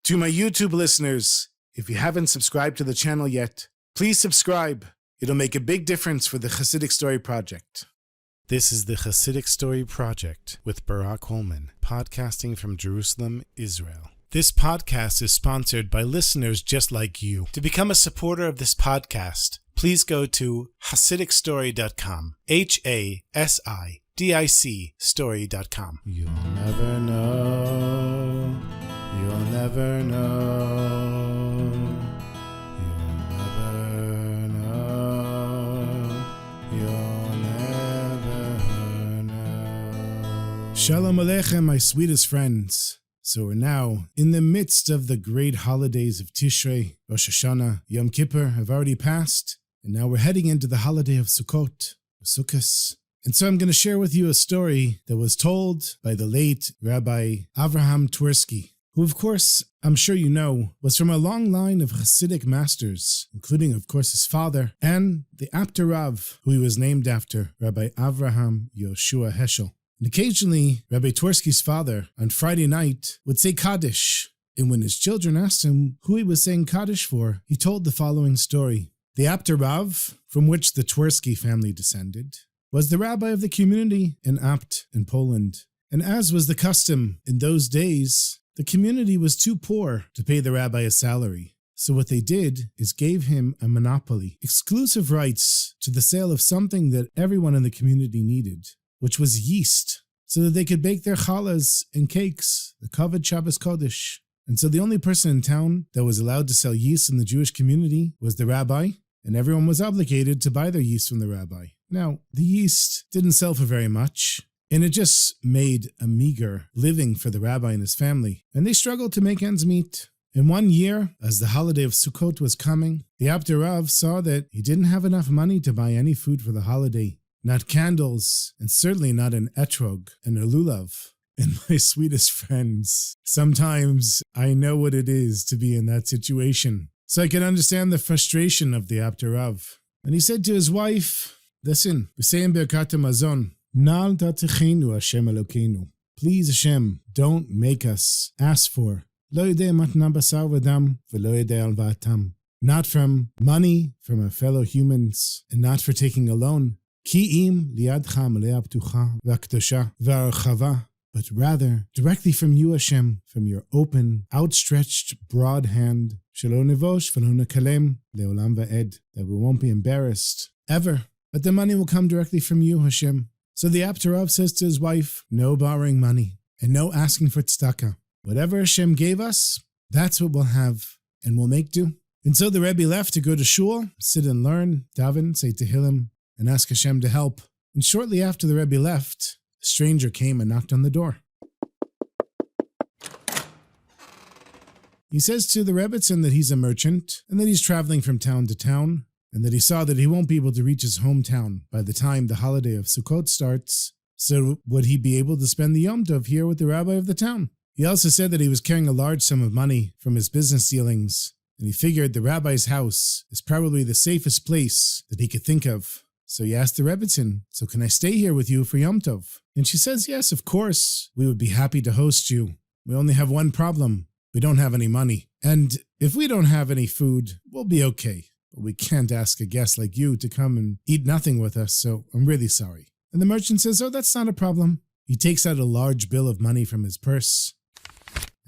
To my YouTube listeners, if you haven't subscribed to the channel yet, please subscribe. It'll make a big difference for the Chassidic Story Project. This is the Chassidic Story Project with Barak Hullman, podcasting from Jerusalem, Israel. This podcast is sponsored by listeners just like you. To become a supporter of this podcast, please go to HasidicStory.com, HASIDIC story.com. You'll never know, you'll never know, you'll never know, you'll never know. Shalom Aleichem, my sweetest friends. So we're now in the midst of the great holidays of Tishrei. Rosh Hashanah, Yom Kippur have already passed, and now we're heading into the holiday of Sukkot, or Sukkos. And so I'm going to share with you a story that was told by the late Rabbi Avraham Twersky, who, of course, I'm sure you know, was from a long line of Chassidic masters, including, of course, his father, and the Apter Rav, who he was named after, Rabbi Avraham Yoshua Heschel. And occasionally, Rabbi Twersky's father, on Friday night, would say Kaddish. And when his children asked him who he was saying Kaddish for, he told the following story. The Apter Rav, from which the Twersky family descended, was the rabbi of the community in Apt in Poland. And as was the custom in those days, the community was too poor to pay the rabbi a salary. So what they did is gave him a monopoly, exclusive rights to the sale of something that everyone in the community needed, which was yeast, so that they could bake their challahs and cakes, the coveted Shabbos Kodesh. And so the only person in town that was allowed to sell yeast in the Jewish community was the rabbi, and everyone was obligated to buy their yeast from the rabbi. Now, the yeast didn't sell for very much, and it just made a meager living for the rabbi and his family, and they struggled to make ends meet. In one year, as the holiday of Sukkot was coming, the Apter Rav saw that he didn't have enough money to buy any food for the holiday. Not candles, and certainly not an etrog and a lulav. And my sweetest friends, sometimes I know what it is to be in that situation. So I can understand the frustration of the Apter Rav. And he said to his wife, listen, we say in Birkat HaMazon, Nal Tatechenu Hashem Elokeinu. Please Hashem, don't make us ask for Lo yedei matna basar v'dam v'lo yedei alva'atam. Not from money from our fellow humans, and not for taking a loan. Ki'im liadcha malea ptucha v'akdosha v'archava, but rather directly from you, Hashem, from your open, outstretched, broad hand, shelo nevosh v'lo nekalem leolam va'ed, that we won't be embarrassed ever, but the money will come directly from you, Hashem. So the Apter Rav says to his wife, no borrowing money and no asking for tzedakah. Whatever Hashem gave us, that's what we'll have, and we'll make do. And so the Rebbe left to go to shul, sit and learn, daven, say Tehillim, and ask Hashem to help. And shortly after the Rebbe left, a stranger came and knocked on the door. He says to the Rebbetzin that he's a merchant, and that he's traveling from town to town, and that he saw that he won't be able to reach his hometown by the time the holiday of Sukkot starts, so would he be able to spend the Yom Tov here with the rabbi of the town? He also said that he was carrying a large sum of money from his business dealings, and he figured the rabbi's house is probably the safest place that he could think of. So he asked the Rebbetzin, so can I stay here with you for Yom Tov? And she says, yes, of course, we would be happy to host you. We only have one problem. We don't have any money. And if we don't have any food, we'll be okay. But we can't ask a guest like you to come and eat nothing with us, so I'm really sorry. And the merchant says, oh, that's not a problem. He takes out a large bill of money from his purse,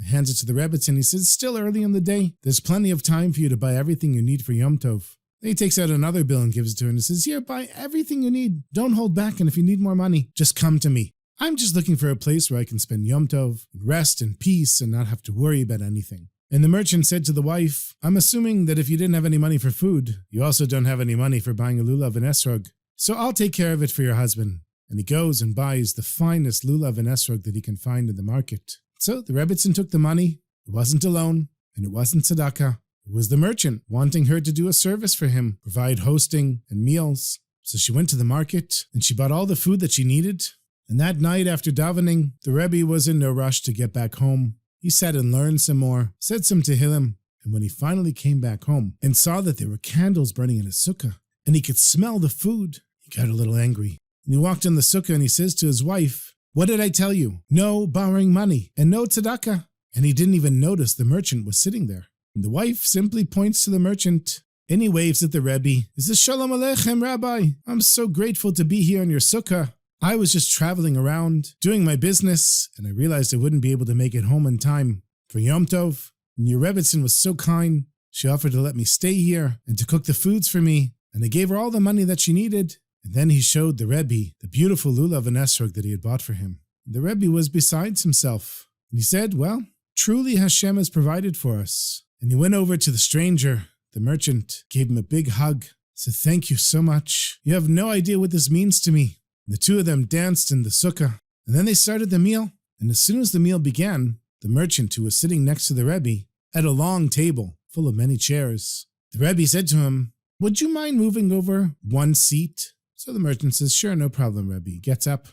hands it to the Rebbetzin. He says, it's still early in the day. There's plenty of time for you to buy everything you need for Yom Tov. Then he takes out another bill and gives it to her and says, here, buy everything you need. Don't hold back, and if you need more money, just come to me. I'm just looking for a place where I can spend Yom Tov, rest in peace, and not have to worry about anything. And the merchant said to the wife, I'm assuming that if you didn't have any money for food, you also don't have any money for buying a lulav and esrog. So I'll take care of it for your husband. And he goes and buys the finest lulav and esrog that he can find in the market. So the Rebbetzin took the money. It wasn't a loan, and it wasn't tzedakah. It was the merchant wanting her to do a service for him, provide hosting and meals. So she went to the market, and she bought all the food that she needed. And that night after davening, the Rebbe was in no rush to get back home. He sat and learned some more, said some Tehillim, and when he finally came back home and saw that there were candles burning in his sukkah, and he could smell the food, he got a little angry. And he walked in the sukkah and he says to his wife, what did I tell you? No borrowing money and no tzedakah. and he didn't even notice the merchant was sitting there. And the wife simply points to the merchant, and he waves at the Rebbe. He says, Shalom Aleichem, Rabbi. I'm so grateful to be here on your sukkah. I was just traveling around, doing my business, and I realized I wouldn't be able to make it home in time for Yom Tov. And your Rebbitzin was so kind. She offered to let me stay here and to cook the foods for me, and I gave her all the money that she needed. And then he showed the Rebbe the beautiful lulav and esrog that he had bought for him. The Rebbe was besides himself, and he said, well, truly Hashem has provided for us. And he went over to the stranger, the merchant, gave him a big hug, said, thank you so much. You have no idea what this means to me. And the two of them danced in the sukkah, and then they started the meal. And as soon as the meal began, the merchant who was sitting next to the Rebbe at a long table full of many chairs, the Rebbe said to him, would you mind moving over one seat? So the merchant says, sure, no problem, Rebbe. He gets up,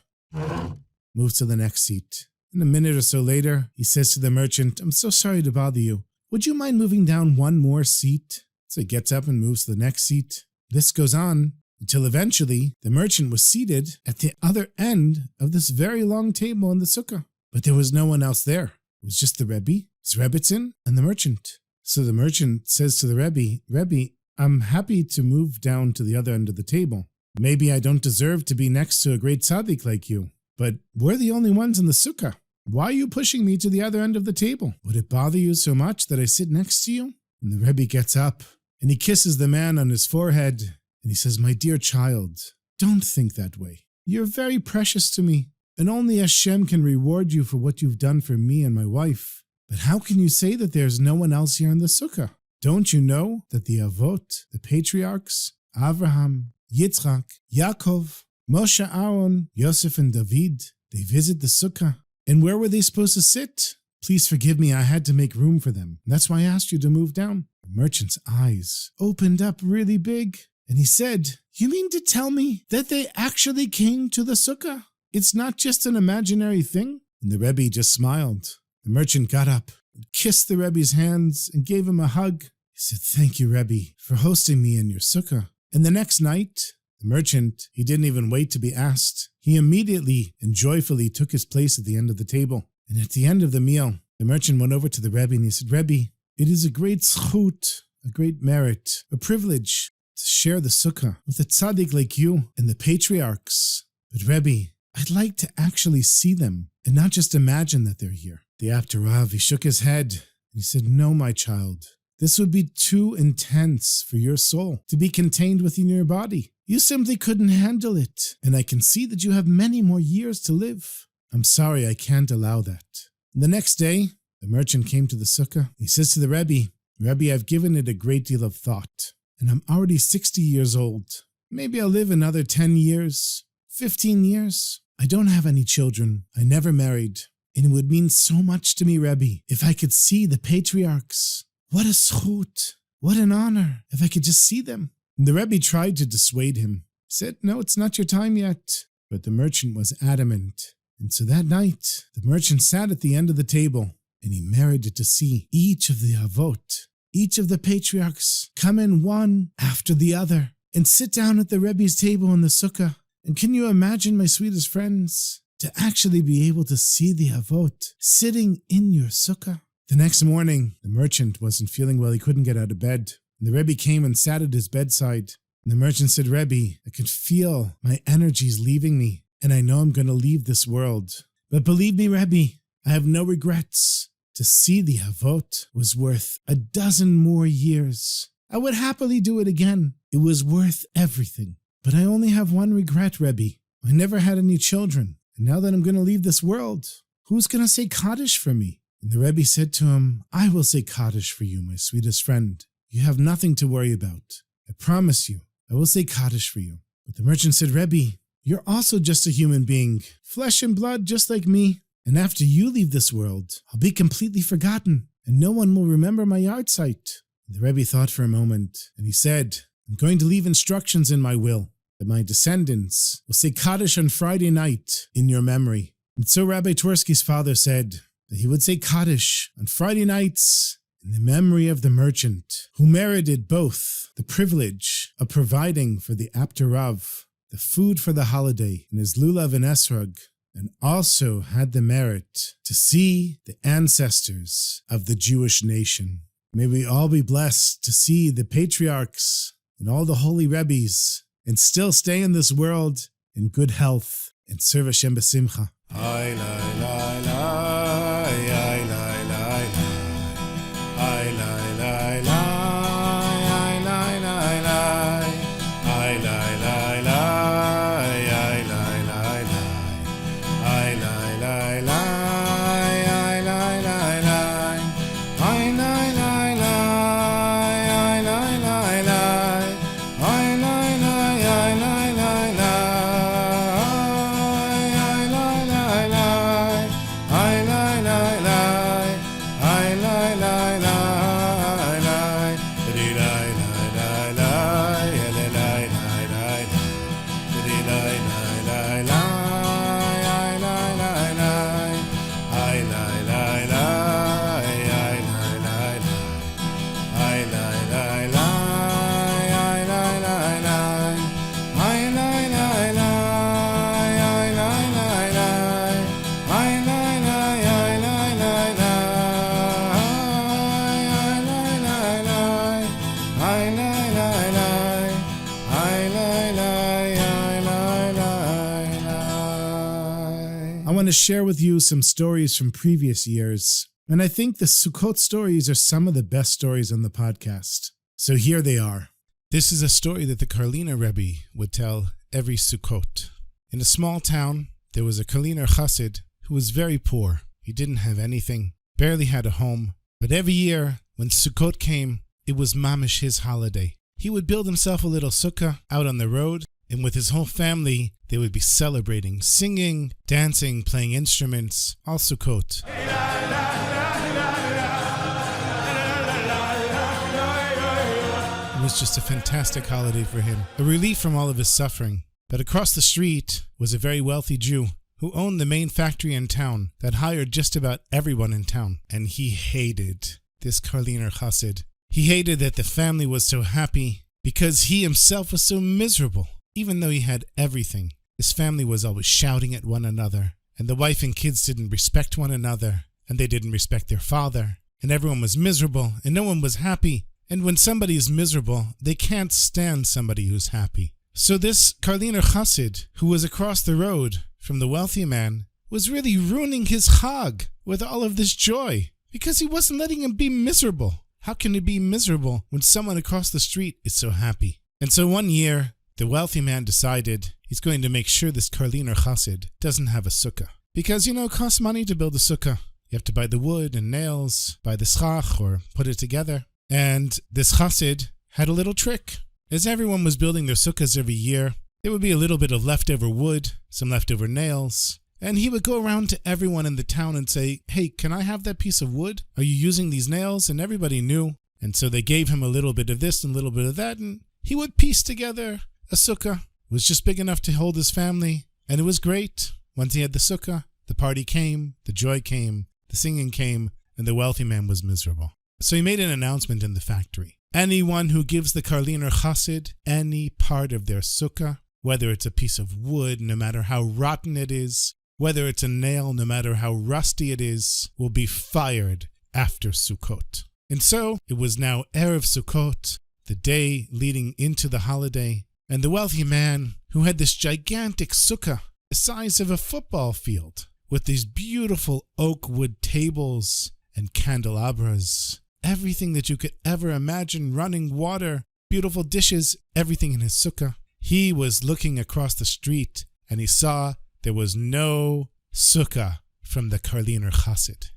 moves to the next seat. And a minute or so later, he says to the merchant, I'm so sorry to bother you. Would you mind moving down one more seat? So he gets up and moves to the next seat. This goes on until eventually the merchant was seated at the other end of this very long table in the sukkah. But there was no one else there. It was just the Rebbe, his Rebbitzin, and the merchant. So the merchant says to the Rebbe, Rebbe, I'm happy to move down to the other end of the table. Maybe I don't deserve to be next to a great tzaddik like you, but we're the only ones in the sukkah. Why are you pushing me to the other end of the table? Would it bother you so much that I sit next to you? And the Rebbe gets up and he kisses the man on his forehead and he says, my dear child, don't think that way. You're very precious to me, and only Hashem can reward you for what you've done for me and my wife. But how can you say that there's no one else here in the sukkah? Don't you know that the Avot, the patriarchs, Avraham, Yitzchak, Yaakov, Moshe, Aaron, Yosef, and David, they visit the sukkah. And where were they supposed to sit? Please forgive me, I had to make room for them. That's why I asked you to move down. The merchant's eyes opened up really big, and he said, you mean to tell me that they actually came to the sukkah? It's not just an imaginary thing? And the Rebbe just smiled. The merchant got up and kissed the Rebbe's hands and gave him a hug. He said, thank you, Rebbe, for hosting me in your sukkah. And the next night, the merchant, he didn't even wait to be asked. He immediately and joyfully took his place at the end of the table. And at the end of the meal, the merchant went over to the Rebbe and he said, Rebbe, it is a great zchut, a great merit, a privilege to share the sukkah with a tzaddik like you and the patriarchs. But Rebbe, I'd like to actually see them and not just imagine that they're here. The Apter Rav, he shook his head and he said, no, my child. This would be too intense for your soul to be contained within your body. You simply couldn't handle it, and I can see that you have many more years to live. I'm sorry, I can't allow that. And the next day, the merchant came to the sukkah. He says to the Rebbe, Rebbe, I've given it a great deal of thought, and I'm already 60 years old. Maybe I'll live another 10 years, 15 years. I don't have any children. I never married. And it would mean so much to me, Rebbe, if I could see the patriarchs. What a zchut, what an honor, if I could just see them. And the Rebbe tried to dissuade him. He said, no, it's not your time yet. But the merchant was adamant. And so that night, the merchant sat at the end of the table, and he merited to see each of the Avot, each of the patriarchs, come in one after the other, and sit down at the Rebbe's table in the sukkah. And can you imagine, my sweetest friends, to actually be able to see the Avot sitting in your sukkah? The next morning, the merchant wasn't feeling well. He couldn't get out of bed. And the Rebbe came and sat at his bedside. And the merchant said, Rebbe, I could feel my energies leaving me, and I know I'm going to leave this world. But believe me, Rebbe, I have no regrets. To see the Avot was worth a dozen more years. I would happily do it again. It was worth everything. But I only have one regret, Rebbe. I never had any children. And now that I'm going to leave this world, who's going to say Kaddish for me? And the Rebbe said to him, I will say Kaddish for you, my sweetest friend. You have nothing to worry about. I promise you, I will say Kaddish for you. But the merchant said, Rebbe, you're also just a human being, flesh and blood just like me. And after you leave this world, I'll be completely forgotten, and no one will remember my yard site. And the Rebbe thought for a moment, and he said, I'm going to leave instructions in my will that my descendants will say Kaddish on Friday night in your memory. And so Rabbi Twersky's father said that he would say Kaddish on Friday nights in the memory of the merchant who merited both the privilege of providing for the Apter Rav the food for the holiday in his lulav and esrog, and also had the merit to see the ancestors of the Jewish nation. May we all be blessed to see the patriarchs and all the holy rebbes and still stay in this world in good health and serve Hashem b'simcha. I want to share with you some stories from previous years, and I think the Sukkot stories are some of the best stories on the podcast. So here they are. This is a story that the Karliner Rebbe would tell every Sukkot. In a small town, there was a Karliner Chassid who was very poor. He didn't have anything, barely had a home, but every year when Sukkot came, it was mamish his holiday. He would build himself a little sukkah out on the road, and with his whole family, they would be celebrating, singing, dancing, playing instruments, all Sukkot. It was just a fantastic holiday for him, a relief from all of his suffering. But across the street was a very wealthy Jew who owned the main factory in town that hired just about everyone in town. And he hated this Karliner Chassid. He hated that the family was so happy because he himself was so miserable. Even though he had everything, his family was always shouting at one another, and the wife and kids didn't respect one another, and they didn't respect their father, and everyone was miserable, and no one was happy. And when somebody is miserable, they can't stand somebody who's happy. So this Karliner Chassid, who was across the road from the wealthy man, was really ruining his chag with all of this joy, because he wasn't letting him be miserable. How can he be miserable when someone across the street is so happy? And so one year, the wealthy man decided he's going to make sure this Karliner Chassid doesn't have a sukkah. Because, it costs money to build a sukkah. You have to buy the wood and nails, buy the schach, or put it together. And this Chassid had a little trick. As everyone was building their sukkahs every year, there would be a little bit of leftover wood, some leftover nails, and he would go around to everyone in the town and say, "Hey, can I have that piece of wood? Are you using these nails?" And everybody knew. And so they gave him a little bit of this and a little bit of that, and he would piece together a sukkah. It was just big enough to hold his family, and it was great. Once he had the sukkah, the party came, the joy came, the singing came, and the wealthy man was miserable. So he made an announcement in the factory. Anyone who gives the Karliner Chassid any part of their sukkah, whether it's a piece of wood, no matter how rotten it is, whether it's a nail, no matter how rusty it is, will be fired after Sukkot. And so it was now Erev Sukkot, the day leading into the holiday, and the wealthy man, who had this gigantic sukkah, the size of a football field, with these beautiful oak wood tables and candelabras, everything that you could ever imagine, running water, beautiful dishes, everything in his sukkah. He was looking across the street, and he saw there was no sukkah from the Karliner Chassid.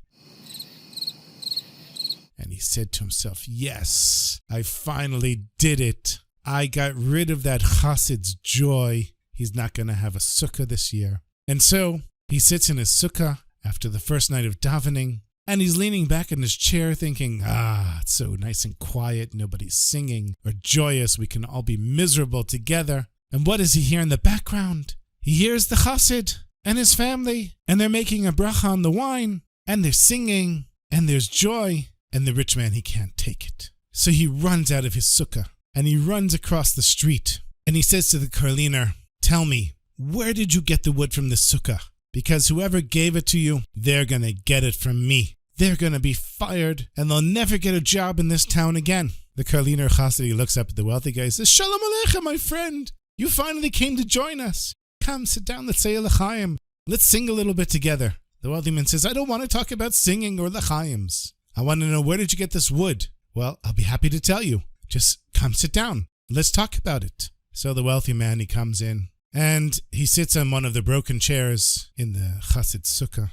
And he said to himself, "Yes, I finally did it. I got rid of that Chassid's joy. He's not going to have a sukkah this year." And so he sits in his sukkah after the first night of davening, and he's leaning back in his chair thinking, it's so nice and quiet. Nobody's singing or joyous. We can all be miserable together. And what does he hear in the background? He hears the Chassid and his family, and they're making a bracha on the wine, and they're singing, and there's joy, and the rich man, he can't take it. So he runs out of his sukkah, and he runs across the street, and he says to the Karliner, "Tell me, where did you get the wood from this sukkah? because whoever gave it to you, they're going to get it from me. They're going to be fired, and they'll never get a job in this town again. The Karliner Chassid looks up at the wealthy guy and says, Shalom Aleichem, my friend. You finally came to join us. Come, sit down, let's say a l'chaim. Let's sing a little bit together. The wealthy man says, I don't want to talk about singing or l'chaims. I want to know, where did you get this wood? Well, I'll be happy to tell you. Just come sit down. Let's talk about it. So the wealthy man, he comes in, and he sits on one of the broken chairs in the Chassid sukkah.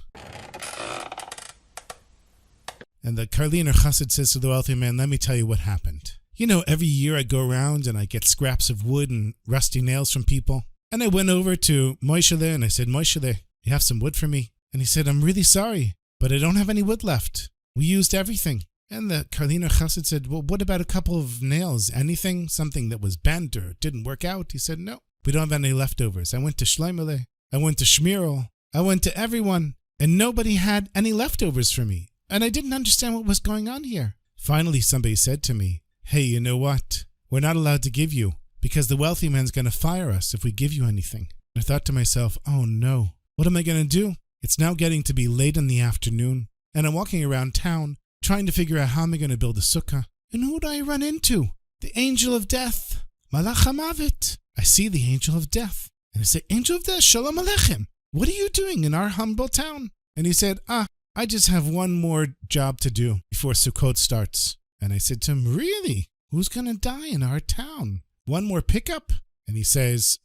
And the Karliner Chassid says to the wealthy man, let me tell you what happened. You know, every year I go around and I get scraps of wood and rusty nails from people. And I went over to Moishele and I said, Moishele, you have some wood for me? And he said, I'm really sorry, but I don't have any wood left. We used everything. And the Karliner Chassid said, well, what about a couple of nails? Anything? Something that was bent or didn't work out? He said, no, we don't have any leftovers. I went to Shleimele. I went to Shmirel. I went to everyone, and nobody had any leftovers for me. And I didn't understand what was going on here. Finally, somebody said to me, hey, you know what? We're not allowed to give you, because the wealthy man's going to fire us if we give you anything. And I thought to myself, oh no, what am I going to do? It's now getting to be late in the afternoon, and I'm walking around town trying to figure out how am I going to build a sukkah. And who do I run into? The angel of death, Malach HaMavet. I see the angel of death, and I say, Angel of death, Shalom Aleichem. What are you doing in our humble town? And he said, I just have one more job to do before Sukkot starts. And I said to him, really? Who's going to die in our town? One more pickup? And he says,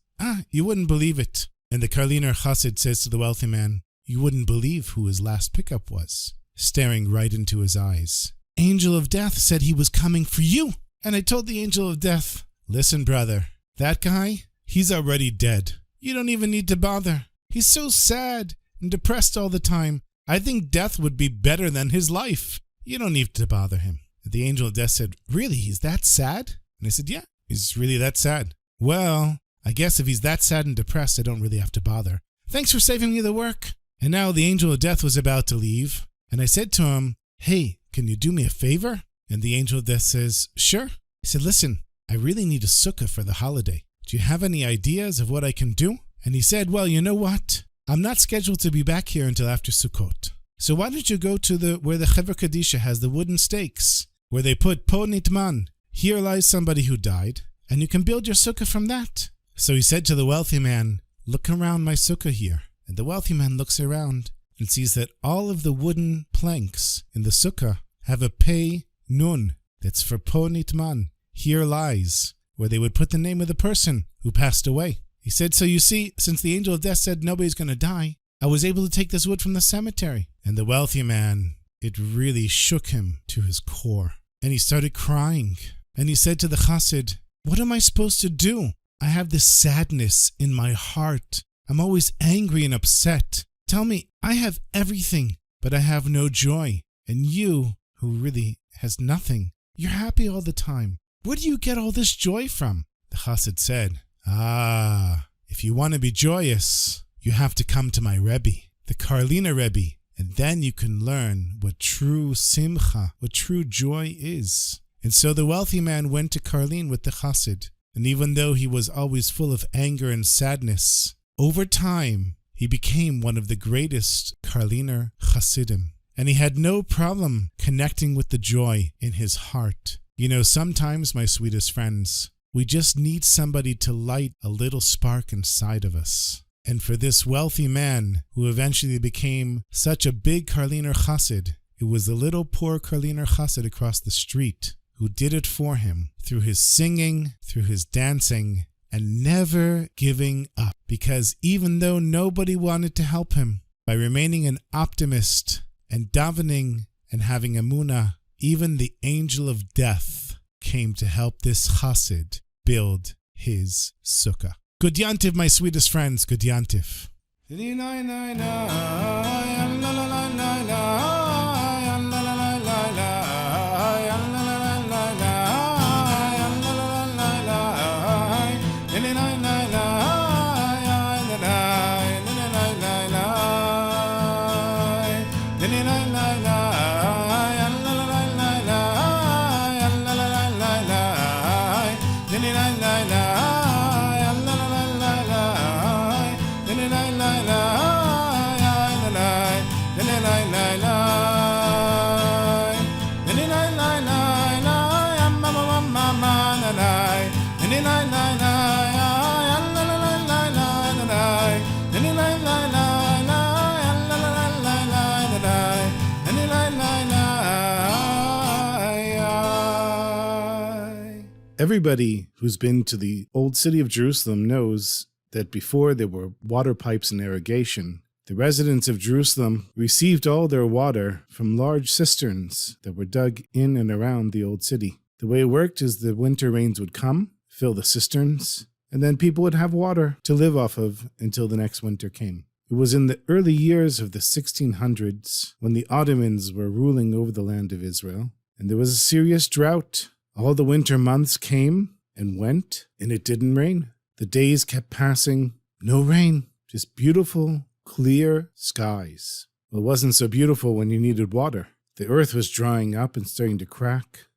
you wouldn't believe it. And the Karliner Chassid says to the wealthy man, you wouldn't believe who his last pickup was, staring right into his eyes. Angel of Death said he was coming for you. And I told the Angel of Death, listen, brother, that guy, he's already dead. You don't even need to bother. He's so sad and depressed all the time. I think death would be better than his life. You don't need to bother him. The Angel of Death said, really, he's that sad? And I said, yeah, he's really that sad. Well, I guess if he's that sad and depressed, I don't really have to bother. Thanks for saving me the work. And now the Angel of Death was about to leave. And I said to him, hey, can you do me a favor? And the Angel of Death says, sure. He said, listen, I really need a sukkah for the holiday. Do you have any ideas of what I can do? And he said, well, you know what? I'm not scheduled to be back here until after Sukkot. So why don't you go to where the Chevra Kadisha has the wooden stakes, where they put Po Nitman, here lies somebody who died, and you can build your sukkah from that. So he said to the wealthy man, look around my sukkah here. And the wealthy man looks around and sees that all of the wooden planks in the sukkah have a Pei Nun, that's for Po Nitman, here lies, where they would put the name of the person who passed away. He said, so you see, since the Angel of Death said nobody's going to die, I was able to take this wood from the cemetery. And the wealthy man, it really shook him to his core. And he started crying. And he said to the Chassid, what am I supposed to do? I have this sadness in my heart. I'm always angry and upset. Tell me, I have everything, but I have no joy. And you, who really has nothing, you're happy all the time. Where do you get all this joy from? The Chassid said, if you want to be joyous, you have to come to my Rebbe, the Karliner Rebbe, and then you can learn what true simcha, what true joy is. And so the wealthy man went to Karlin with the Chassid, and even though he was always full of anger and sadness, over time he became one of the greatest Karliner Chassidim, and he had no problem connecting with the joy in his heart. You know, sometimes, my sweetest friends, we just need somebody to light a little spark inside of us. And for this wealthy man, who eventually became such a big Karliner Chassid, it was the little poor Karliner Chassid across the street who did it for him through his singing, through his dancing, and never giving up. Because even though nobody wanted to help him, by remaining an optimist and davening and having emunah, even the Angel of Death came to help this Chassid build his sukkah. Good yantiv, my sweetest friends, good yantiv. Everybody who's been to the old city of Jerusalem knows that before there were water pipes and irrigation, the residents of Jerusalem received all their water from large cisterns that were dug in and around the old city. The way it worked is the winter rains would come, fill the cisterns, and then people would have water to live off of until the next winter came. It was in the early years of the 1600s when the Ottomans were ruling over the land of Israel, and there was a serious drought. All the winter months came and went, and it didn't rain. The days kept passing, no rain, just beautiful, clear skies. Well, it wasn't so beautiful when you needed water. The earth was drying up and starting to crack.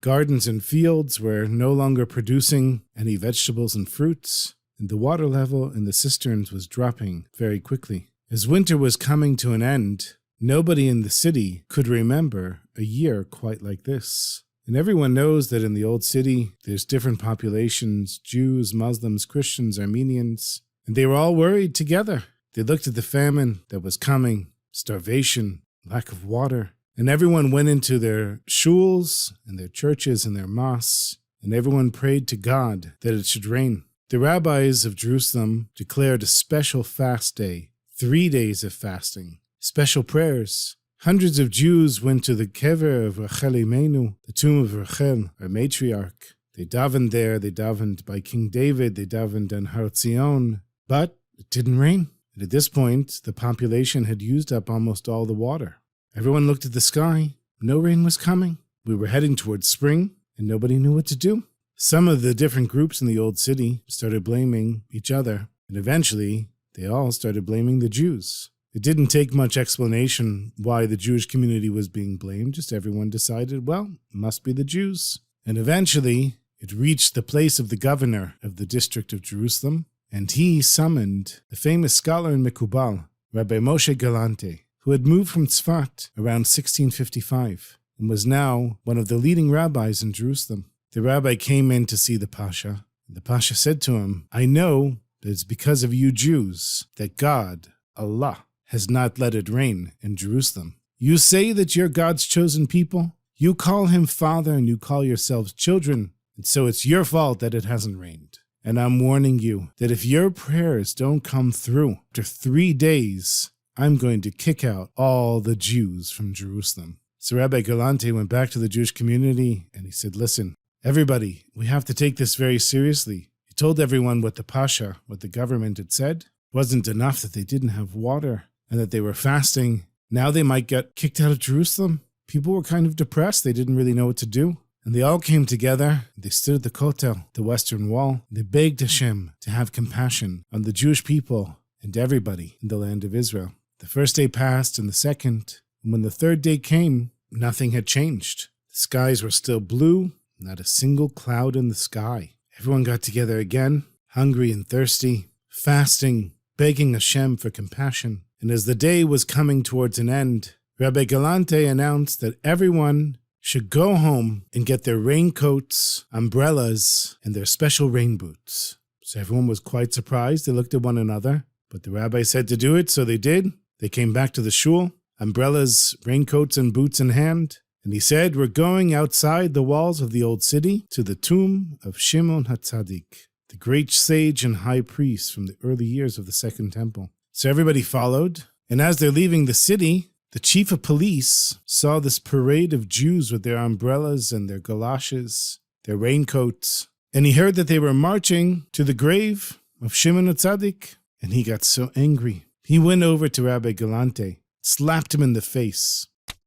Gardens and fields were no longer producing any vegetables and fruits, and the water level in the cisterns was dropping very quickly. As winter was coming to an end, nobody in the city could remember a year quite like this. And everyone knows that in the old city, there's different populations, Jews, Muslims, Christians, Armenians, and they were all worried together. They looked at the famine that was coming, starvation, lack of water, and everyone went into their shuls and their churches and their mosques, and everyone prayed to God that it should rain. The rabbis of Jerusalem declared a special fast day, 3 days of fasting, special prayers. Hundreds of Jews went to the kever of Rachel Imenu, the tomb of Rachel, our matriarch. They davened there, they davened by King David, they davened on Har Zion, but it didn't rain. And at this point, the population had used up almost all the water. Everyone looked at the sky. No rain was coming. We were heading towards spring, and nobody knew what to do. Some of the different groups in the old city started blaming each other, and eventually, they all started blaming the Jews. It didn't take much explanation why the Jewish community was being blamed, just everyone decided, well, it must be the Jews. And eventually, it reached the place of the governor of the district of Jerusalem, and he summoned the famous scholar in Mekubal, Rabbi Moshe Galante, who had moved from Tzfat around 1655 and was now one of the leading rabbis in Jerusalem. The rabbi came in to see the Pasha, and the Pasha said to him, I know that it's because of you Jews that God, Allah, has not let it rain in Jerusalem. You say that you're God's chosen people. You call him Father and you call yourselves children, and so it's your fault that it hasn't rained. And I'm warning you that if your prayers don't come through, after 3 days, I'm going to kick out all the Jews from Jerusalem. So Rabbi Galante went back to the Jewish community and he said, listen, everybody, we have to take this very seriously. He told everyone what the Pasha, what the government had said. It wasn't enough that they didn't have water and that they were fasting. Now they might get kicked out of Jerusalem. People were kind of depressed. They didn't really know what to do. And they all came together. They stood at the Kotel, the Western Wall. They begged Hashem to have compassion on the Jewish people and everybody in the land of Israel. The first day passed and the second. And when the third day came, nothing had changed. The skies were still blue, not a single cloud in the sky. Everyone got together again, hungry and thirsty, fasting, begging Hashem for compassion. And as the day was coming towards an end, Rabbi Galante announced that everyone should go home and get their raincoats, umbrellas, and their special rain boots. So everyone was quite surprised. They looked at one another, but the rabbi said to do it, so they did. They came back to the shul, umbrellas, raincoats, and boots in hand. And he said, we're going outside the walls of the old city to the tomb of Shimon HaTzadik, the great sage and high priest from the early years of the Second Temple. So everybody followed, and as they're leaving the city, the chief of police saw this parade of Jews with their umbrellas and their galoshes, their raincoats, and he heard that they were marching to the grave of Shimon HaTzadik, and he got so angry. He went over to Rabbi Galante, slapped him in the face.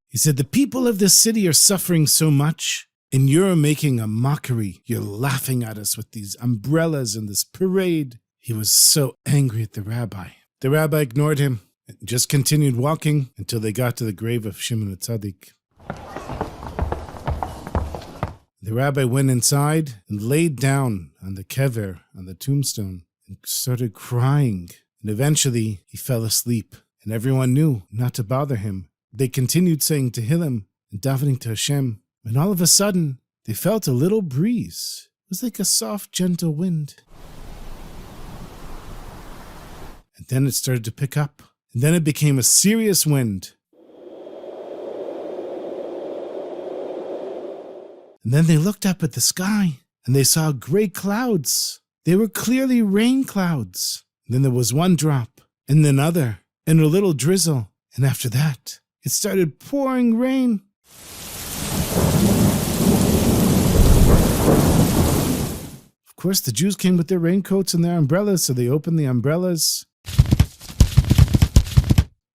He said, the people of this city are suffering so much, and you're making a mockery. You're laughing at us with these umbrellas and this parade. He was so angry at the rabbi. The rabbi ignored him and just continued walking until they got to the grave of Shimon HaTzadik. The rabbi went inside and laid down on the kever, on the tombstone, and started crying. And eventually he fell asleep, and everyone knew not to bother him. They continued saying Tehillim and davening to Hashem, and all of a sudden they felt a little breeze. It was like a soft, gentle wind. And then it started to pick up. And then it became a serious wind. And then they looked up at the sky, and they saw great clouds. They were clearly rain clouds. And then there was one drop, and then another, and a little drizzle. And after that, it started pouring rain. Of course, the Jews came with their raincoats and their umbrellas, so they opened the umbrellas.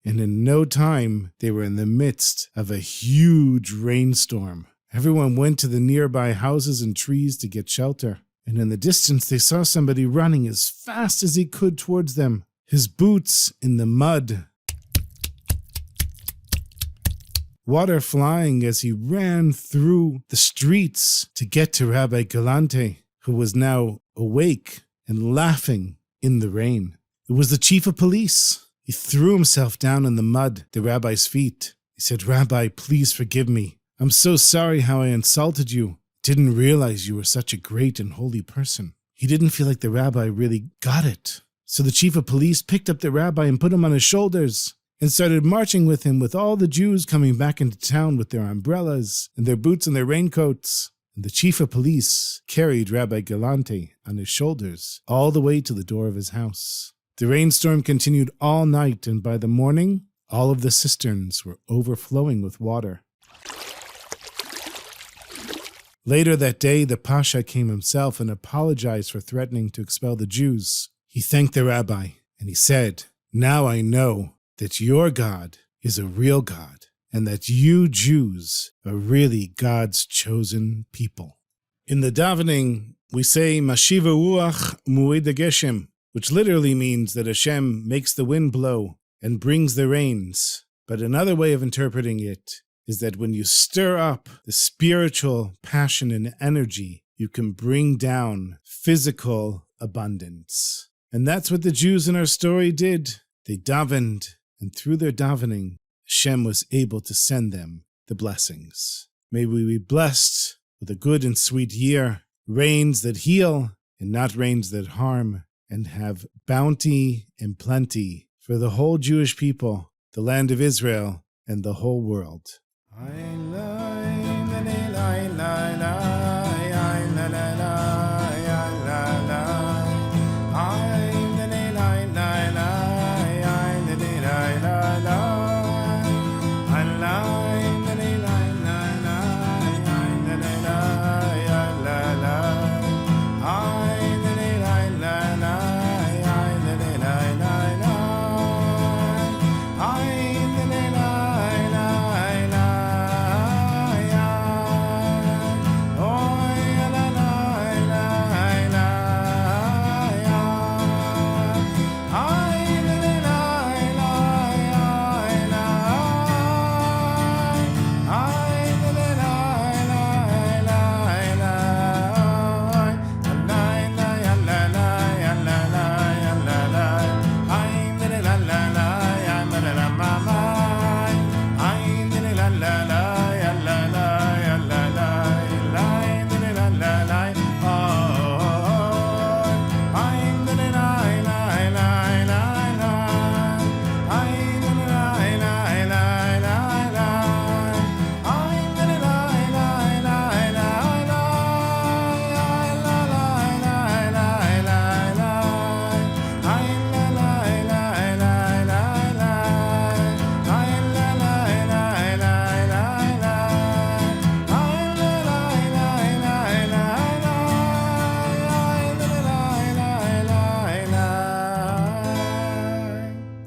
And in no time, they were in the midst of a huge rainstorm. Everyone went to the nearby houses and trees to get shelter. And in the distance, they saw somebody running as fast as he could towards them, his boots in the mud. Water flying as he ran through the streets to get to Rabbi Galante, who was now awake and laughing in the rain. It was the chief of police. He threw himself down in the mud at the rabbi's feet. He said, "Rabbi, please forgive me. I'm so sorry how I insulted you. Didn't realize you were such a great and holy person." He didn't feel like the rabbi really got it. So the chief of police picked up the rabbi and put him on his shoulders and started marching with him, with all the Jews coming back into town with their umbrellas and their boots and their raincoats. And the chief of police carried Rabbi Galante on his shoulders all the way to the door of his house. The rainstorm continued all night, and by the morning, all of the cisterns were overflowing with water. Later that day, the Pasha came himself and apologized for threatening to expel the Jews. He thanked the rabbi, and he said, "Now I know that your God is a real God, and that you Jews are really God's chosen people." In the davening, we say, "Mashiva ruach mu'ed geshem," which literally means that Hashem makes the wind blow and brings the rains. But another way of interpreting it is that when you stir up the spiritual passion and energy, you can bring down physical abundance. And that's what the Jews in our story did. They davened, and through their davening, Hashem was able to send them the blessings. May we be blessed with a good and sweet year, rains that heal and not rains that harm, and have bounty and plenty for the whole Jewish people, the land of Israel, and the whole world.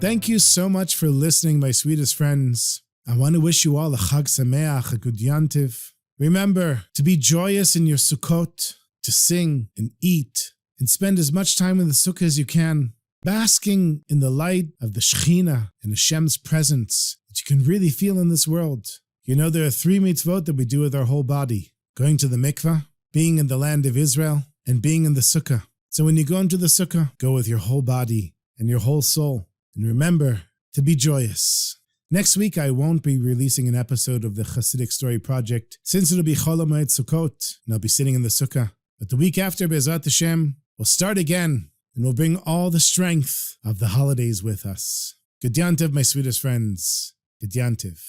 Thank you so much for listening, my sweetest friends. I want to wish you all a Chag Sameach, a good Yantiv. Remember to be joyous in your Sukkot, to sing and eat, and spend as much time in the Sukkah as you can, basking in the light of the Shekhinah and Hashem's presence that you can really feel in this world. You know, there are 3 mitzvot that we do with our whole body: going to the mikveh, being in the land of Israel, and being in the Sukkah. So when you go into the Sukkah, go with your whole body and your whole soul. And remember to be joyous. Next week, I won't be releasing an episode of the Chassidic Story Project since it'll be Chol HaMoed Sukkot, and I'll be sitting in the sukkah. But the week after, Be'ezrat Hashem, we'll start again, and we'll bring all the strength of the holidays with us. Good Yantiv, my sweetest friends. Good Yantiv.